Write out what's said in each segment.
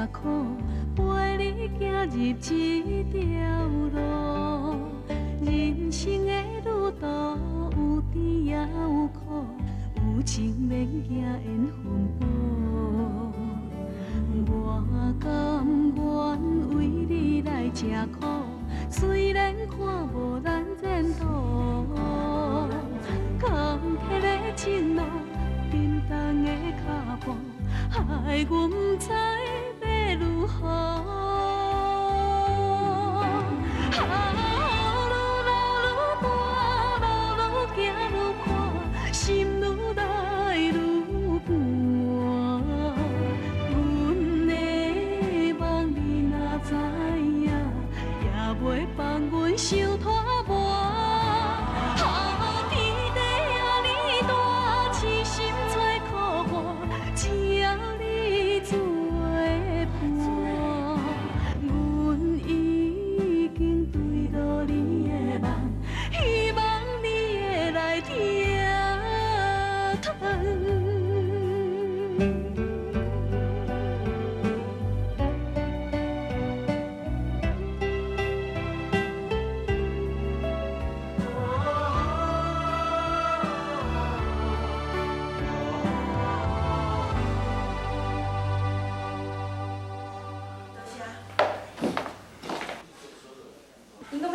苦，陪你行入这条路。人生的路途有甜也有苦，有情免惊缘分薄。我甘愿为你来吃苦，虽然看无咱前途。坎坷的情路，沉重的脚步，害阮不知要如何。路愈大，路愈行愈宽，心愈来愈寒。阮的梦你若知影，也袂放阮伤拖磨。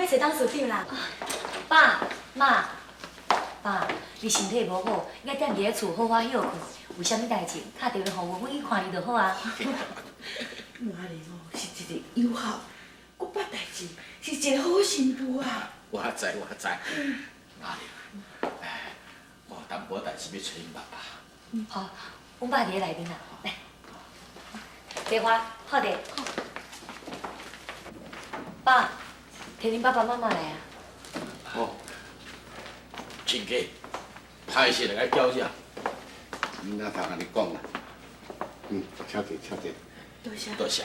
找当司长啦！爸妈，爸，你身体无好，应该踮伫咧厝好好休困。有啥物代志，打电话互阮去看你就好啊。妈嘞哦，是一个友好，搁捌代志，是一个好媳妇啊。我知。妈嘞，我淡薄代志要找因爸爸。好，阮爸伫咧内面啦，来，茶花好的。爸。摕恁爸爸妈妈来啊！哦，亲家，歹势来个叫者。囡仔通安尼讲啦。请坐。多谢。多谢。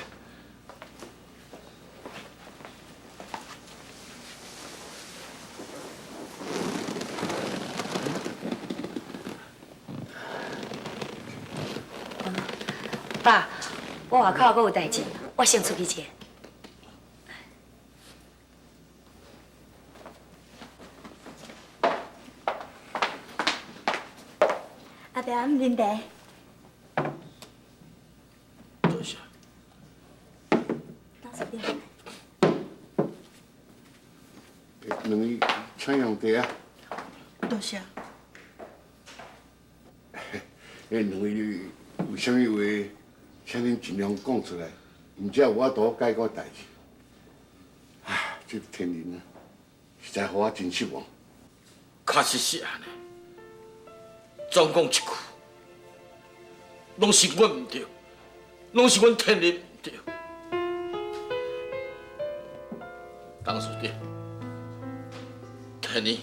爸，我外口还有代志，我先出去一下。阿伯，恁茶。多谢。当司长。两位请用茶啊。多谢。两位有啥物话，请恁尽量讲出来，毋则有法度解决代志。这天人啊，实在互我真失望。确实是安尼。总讲一句，拢是阮唔对，拢是阮天人唔对。当司长，天人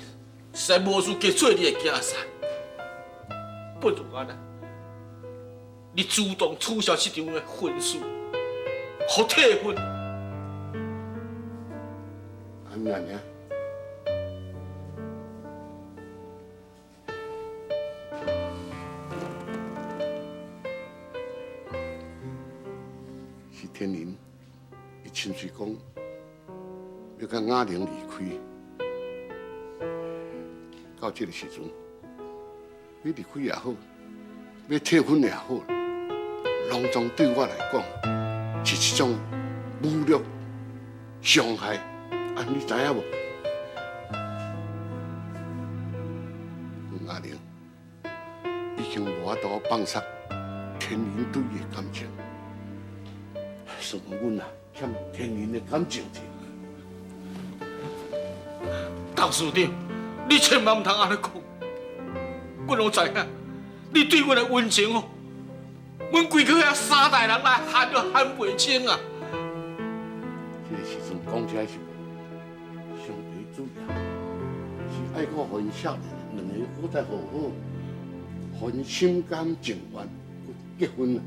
实在无事加做你的囝婿，不如安尼，你主动取消这场的婚事，互退婚。安尼尔。天人，伊亲嘴讲要甲雅玲离开，到这个时阵，要离开也好，要退婚也好，拢总对我来讲是一种侮辱、伤害，你知影无？雅玲已经无法度放下天人对伊的感情。算阮啊，欠天人的感情者。董事长，你千万唔通安尼讲，阮拢知影，你对阮的温情哦，阮规个遐三代人来喊都喊袂清啊。这个时阵讲起来是上帝主要，是爱我互因少年两个好再好好，互因心甘情愿结婚啊。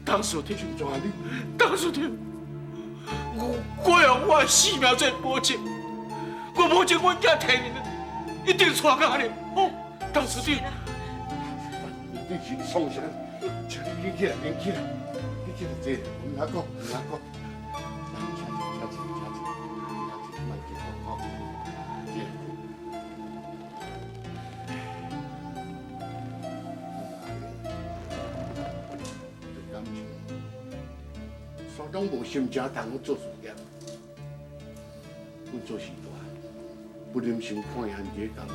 当司长，当司长，我用我的性命做保证，我保证我囝天然一定娶到你。哦，董事长，你是创啥？请你起来，起来，你起来坐，唔通讲，唔通讲。请坐，慢点好。感情，所拢无心情通做事业。阮做时大，不忍心看人家艰苦，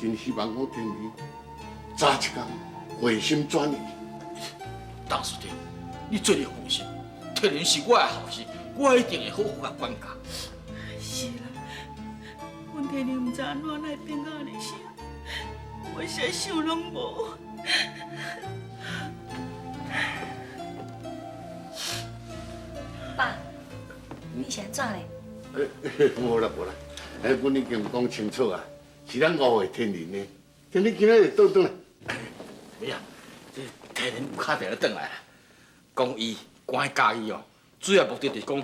真希望我天宇早一天回心转意。董事长，你做你放心，天然是我的后事，我一定会好好甲管教。是啦，阮天天唔知安怎来变到安尼些，我啥想拢无。爸，你是安怎嘞？无啦，阮已经讲清楚啊，是咱误会天然的，天然今仔就倒转来。哎呀，这天然打电话转来，讲伊关喺家己哦，主要目的就是讲，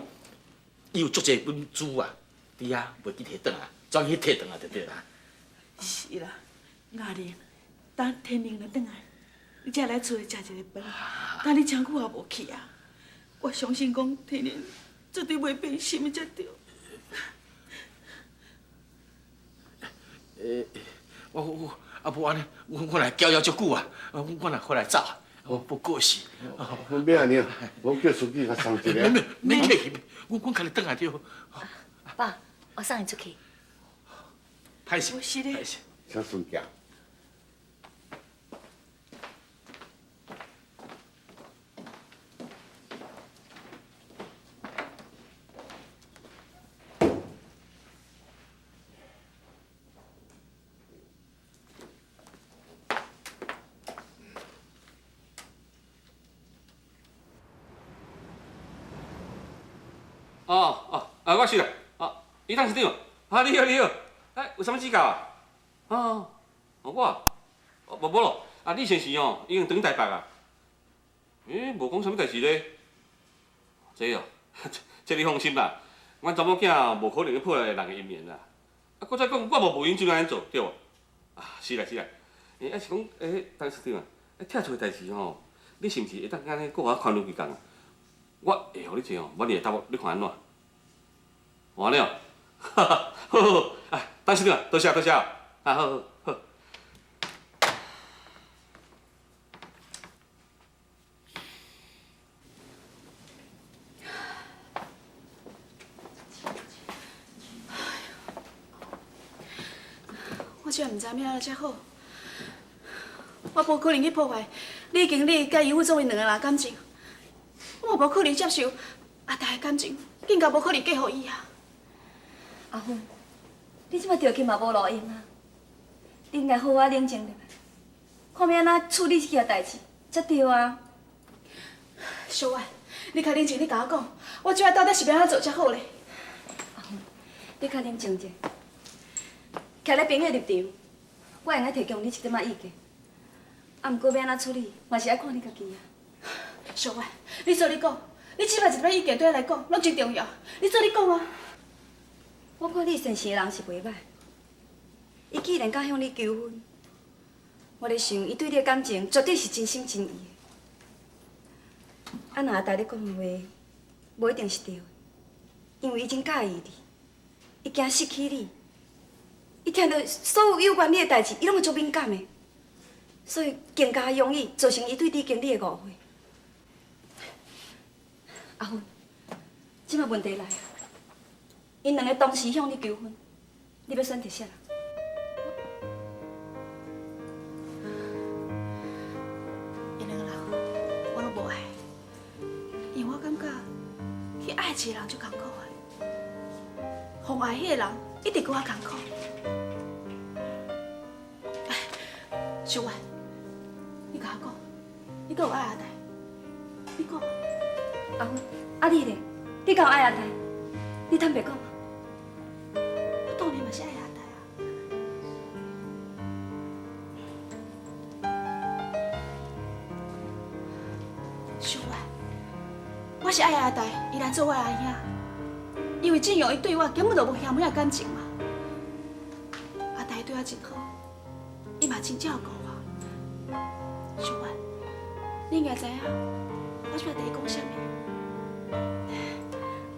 伊有足侪本珠啊，你啊袂记摕转来，转去摕转来就对啦。是啦，雅玲，等天明来转来，你才来厝里食一个饭。但你真久也无去啊，我相信讲天明绝对袂变心的才对。我无安尼，我来交足久啊，我来回来走，我不过时。免安尼啊，我叫书记甲送一个。免客气，我家己转来就好。爸，我送你出去。歹势，我是咧歹势。请顺行。我是啦，李董事长，你好，哎，有啥物指教啊？我，无咯，你先生哦，已经转台北啊。无讲啥物代志咧。这哦，这你放心啦，阮查某囝无可能去破坏人的姻缘啦。搁再讲，我无无应就安做，对无？是啦。是讲，董事长啊，拆厝的代志吼，你是毋是会当安尼搁我宽容几工啊？我会互你坐哦，我你会答我，你看安怎？完了，好，董事长，多谢，好。我真毋知影安怎才好，我无可能去破坏李经理甲伊副总因两个人感情，我嘛无可能接受阿达的感情，更加无可能嫁予伊啊！阿芬，你即摆条件嘛无路用啊，你应该好好冷静下来，看要安怎处理这件代志才对啊。小婉，你较冷静，你甲我讲，我即摆到底是要安怎做才好咧？阿芬，你较冷静者，徛咧朋友立场，我会用提供你一点仔意见。毋过要安怎处理，嘛是爱看你家己啊。小婉，你做你讲，你即摆一点意见对我来讲拢真重要，你做你讲啊！我看你先生的人是袂歹，伊既然敢向你求婚，我咧想伊对你的感情绝对是真心真意的。若阿台你讲的话，无一定是对的，因为伊真介意你，伊惊失去你，伊听到所有有关你的代志，伊拢会足敏感的，所以更加容易造成伊对你经理的误会。阿芬，即摆问题来了。因两个同时向你求婚，你要选择啥人？因两个人，我拢无爱，因为我感觉去爱一个人就艰苦的，互爱迄个人一直搁较艰苦。小婉，你甲我讲，你敢有爱阿台？你讲。阿芬，你咧？你敢有爱阿台？你坦白讲。我当然嘛是爱阿台啊。小婉，我是是爱阿呆，伊来做我阿兄，因为正阳伊对我根本就无兄妹仔感情嘛。阿呆对我真好，伊嘛真照顾我。小婉，你应该知影，我想对伊讲啥物？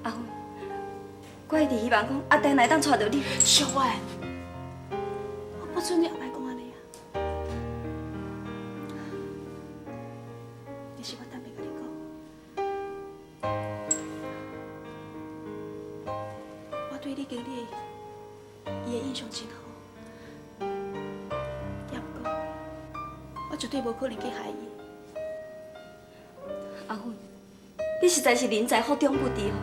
阿芬，我一直希望讲阿呆来当娶到你。小婉，我不准你后摆讲安尼啊！这是我当面甲你讲，我对你经理伊的印象真好，也不过我绝对无可能去害伊。阿芬，你实在是人才福中不知哦。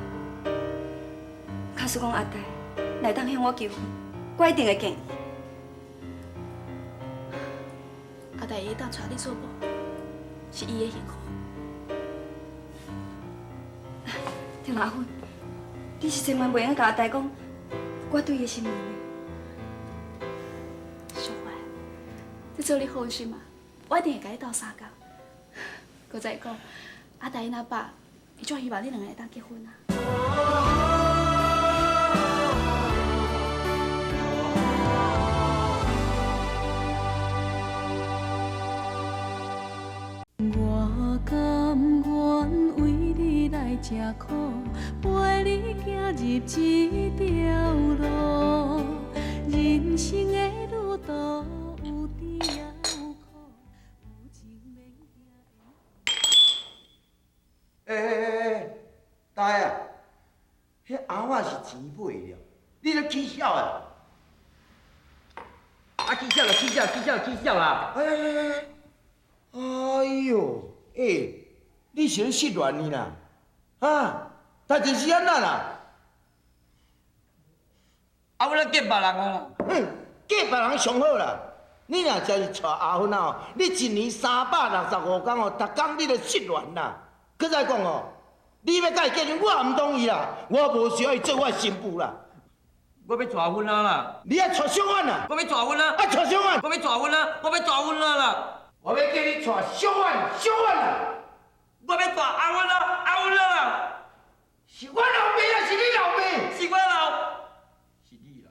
假使讲阿呆来当向我求婚，我一定会建议。阿呆会当娶你做某，是伊的幸福。听阿芬，你是千万袂用甲阿呆讲我对伊的心意呢。小怀，这做你放心嘛，我一定会甲你斗相共。搁再讲，阿呆因阿爸，伊最希望你两个会当结婚啊。我甘愿为你来吃苦，陪你行入这条路。人生的路途有甜也有苦，有情免惊。呆啊！迄鸭仔是钱买了，你咧起笑啊？啊，起笑了，起笑，起笑，起笑啦！哎呦，你是咧失恋呢啦？啊，代志是安怎啦？啊，我咧见别人啊啦！嫁别人上好啦。你若真是娶阿芬啊，你一年365天哦，逐工你咧失恋啦。搁再讲哦，你要甲伊结婚，我也唔同意啦。我无需要伊做我的新妇啦。我要娶婚啊啦！你爱娶小婉啦？我要娶婚啊！爱娶小婉？我要娶婚啊！我要娶婚啊啦！我要叫你娶小婉啦！我要娶阿芬啊！阿芬啊啦！是我老爸还是你老爸？是我老，是你啦。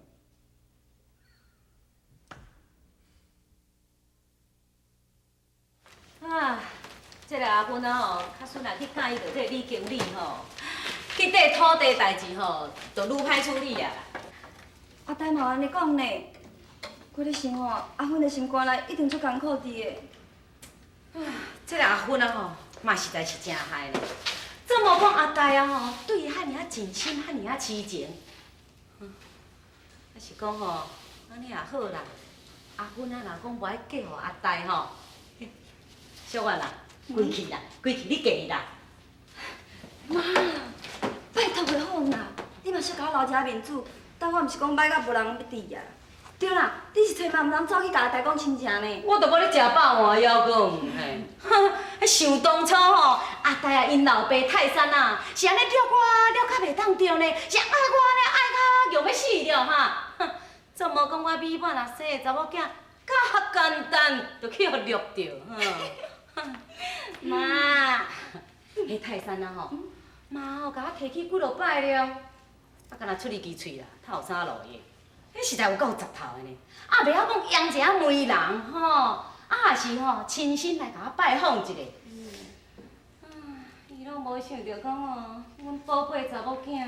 啊，这个阿芬啊吼，较顺啊去教伊着这个李经理吼，去缀土地代志吼，就愈歹处理啊。阿呆嘛安尼讲呢，我咧想哦，阿芬的心肝内一定足艰苦伫的。这个阿芬啊吼，嘛实在是真害咧。这么讲阿呆啊吼，对伊遐尔啊尽心，遐尔啊痴情。还是讲吼，安尼也好啦。阿芬啊，若讲无爱嫁互阿呆吼，小婉啦，归去啦，归去你嫁伊啦。妈，拜托的好啦，你嘛小甲我留一下面子，但我毋是讲歹甲无人要治啊。对啦，你是千万毋通走去甲阿呆讲亲情呢。我都无咧食饱换腰讲，嘿，哼，想当初吼，阿呆啊，因老爸泰山啊，是安尼掠我较袂当着呢，是爱我呢爱到欲要死了哈。哼，怎么讲我美满啊生的查某囝，较简单就去互掠着，哼。妈，迄泰山啊吼，妈吼甲我提起几落摆了，啊，敢若出入支喙啦，透啥路用？迄实在有够杂头的呢，啊，袂晓讲扬一下媒人吼，啊，也是吼亲身来甲我拜访一下。伊拢无想着讲吼，阮宝贝查某囝，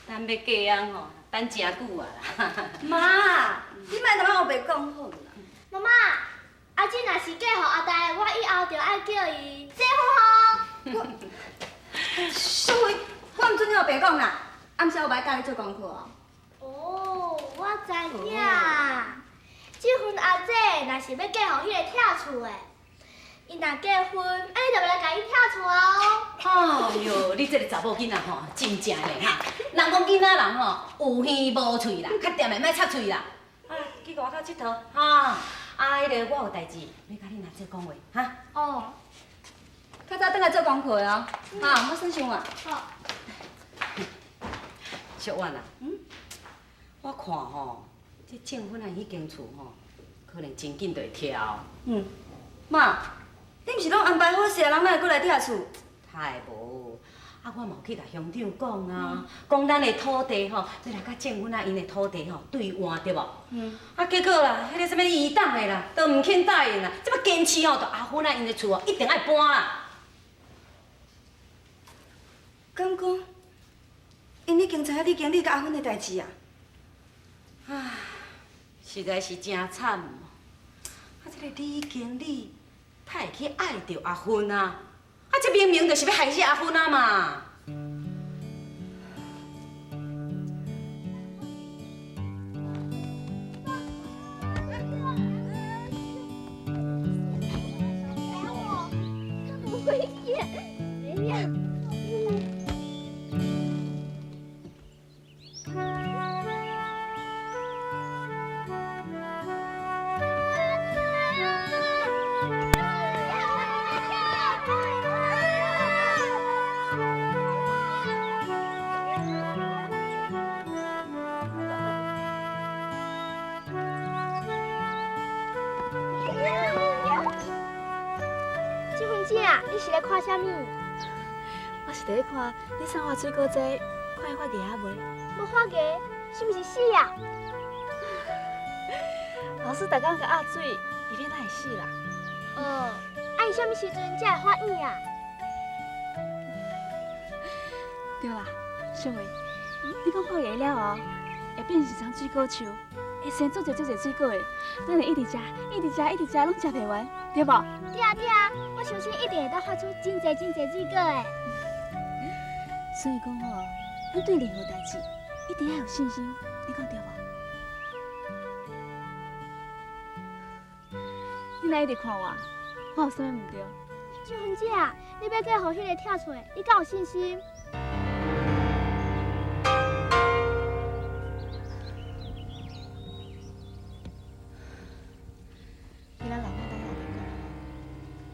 等要嫁人吼，等真久啊啦。妈，你莫同我后白讲好啦。妈妈，阿姊若是嫁互阿呆，我以后就爱叫伊姐夫吼。小慧，我毋准你后白讲啦，暗时我袂教你做功课哦。哦，我知影。这份阿姐若是要嫁互迄个拆厝的，伊若结婚，安尼就袂来甲伊拆厝哦。哎哟，你这个查某囡仔吼，真正嘞哈！人讲囡仔人吼，有耳无喙啦，较掂的莫插喙啦。啊，去外口佚佗哈！啊，迄个我有代志要甲你阿姐讲话哈。哦，较早转来做功课哦，哈，莫算伤啊。好。小婉啊，我看吼，这政府啊迄间厝吼，可能真紧就会拆。妈，你毋是拢安排好势，人哪会过来拆厝？太无。啊，我嘛有去甲乡长讲啊，讲咱的土地吼，做来甲政府啊，因的土地吼对换对无？啊，结果啦，迄个什么移党的啦，都唔肯答应啦，这要坚持吼，就阿芬啊因的厝哦，一定爱搬啦。敢讲，因已经知影你经理甲阿芬的代志啊？唉，实在是真惨哦。啊，这个李经理，他会去爱着阿芬啊？啊，这明明就是要害死阿芬啊嘛！危险！哎呀！这份姐啊，你是来看啥物？我是在看你送我水果斋，看伊发芽啊未？无发芽，是毋是死啊？老师逐工甲压水，伊变哪会死啦？啊，伊啥物时阵才会发芽啊？对啦，小妹，你讲发芽了后，会变成一丛水果树，会生足侪水果的，咱会一直食，拢食袂完，对无？对啊，我相信一定会当发出真侪水果的。所以讲吼，咱对任何代志一定要有信心，你讲对无？你若一直看我，我有啥物唔对？这份姐啊，你要嫁互迄个跳出的，你敢有信心？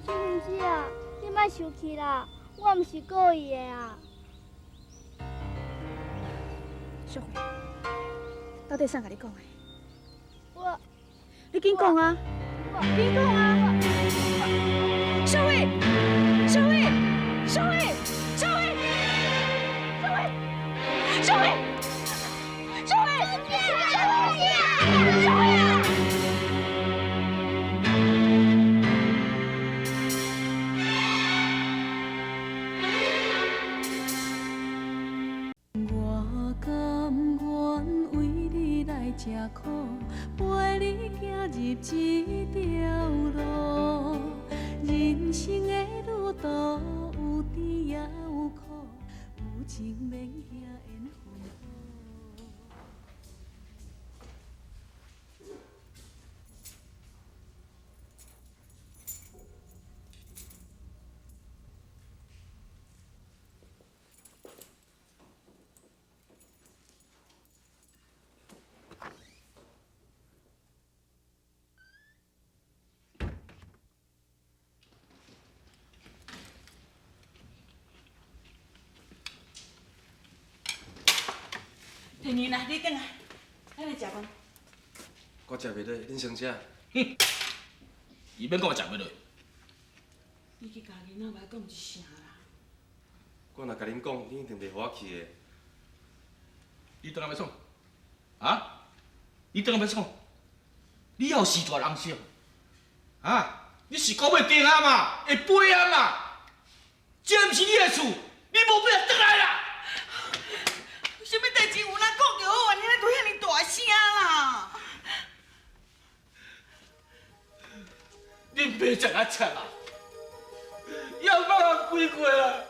这份姐啊，你莫生气啦，我毋是故意的啊。小慧，到底啥甲你讲的？你紧讲啊！紧讲啊！小慧，小慧，小慧，小慧，小慧，小慧，小慧，小慧啊！我甘愿为你来吃苦，陪你行入这条路。人生的路途有甜也有苦，有情免惊缘分好。天宇啦，你转来，咱来食饭。我食袂落，恁先食。伊免讲我食袂落。你去甲囡仔来讲一声啦。我若甲恁讲，恁一定袂互我去的。你当然要创，啊？你当然要创，你要是大人性，啊？你是讲要定啊嘛，会飞啊嘛？这毋是你的厝，你无必要转来啦。什么代志有人讲就好啊，你咧拄遐尼大声啦！恁爸怎啊切啊？要把我归过啊！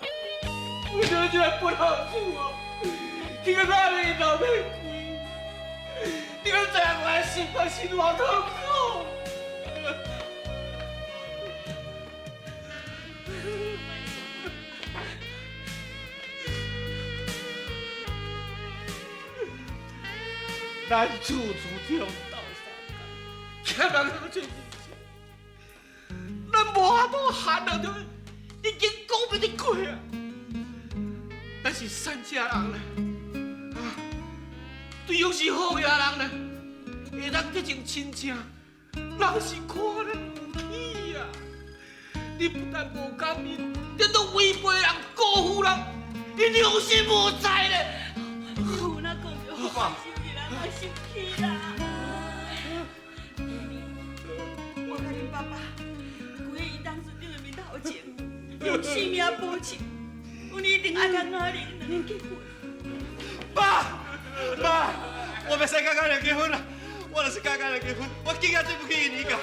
为着这个不好处哦，这个哪里老要归？你讲知影我的心肝是偌痛苦？咱处处挑斗相共，欠人好做。咱无法度喊人就已经讲不得过啊！但是善家人呢，对又是好野人呢，会当结成亲情，人是看咱有气啊！你不但无感恩，你都违背人、辜负人，你良心无在咧！有哪讲着好心的人莫生气啦。我甲恁爸爸跪在伊当孙女的面头前，用性命保证，阮一定爱甲阿玲两个结婚。爸，爸，我袂使甲阿玲结婚啦！我若是甲阿玲结婚，我更加对不起伊个。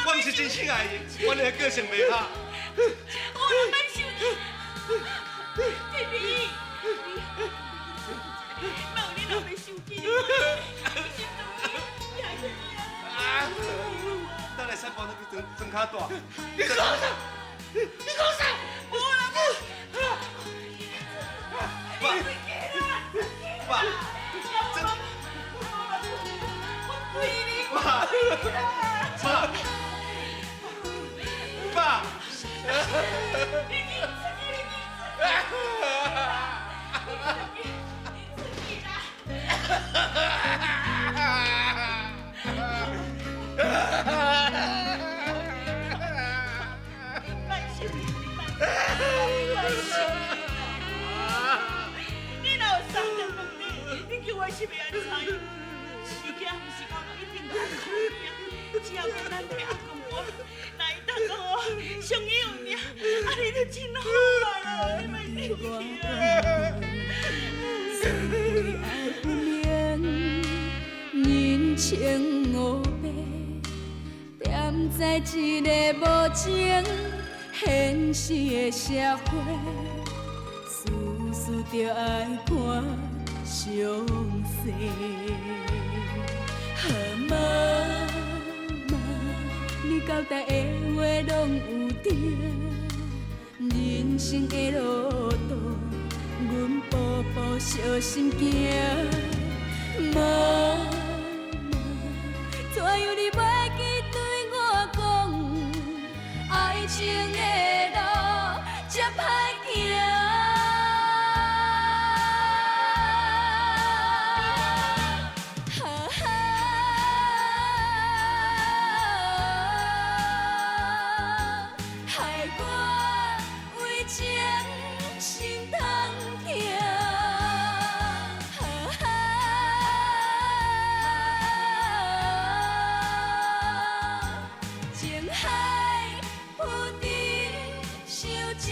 我毋是真心爱伊，我的个性袂好。我若免受气，弟弟，莫你若袂受气，你心中你还是等下使帮你去装卡大。你讲啥？你讲啥？无啦爸，爸，真，爸，爸，你若有三点问题，你叫我是要安怎样？是囝毋是讲一定要安怎样？只要讲咱对阿公我，那一当我上有命，啊你就真好啦，你莫生气啊！爱不明，人情黑白，踮在一个无情现实的社会，事事着爱看详细。妈妈，你交代的话拢有对，人生的路途，阮步步小心行。妈妈，怎样你袂记对我讲，爱情的路这歹行？情海浮沉，想情。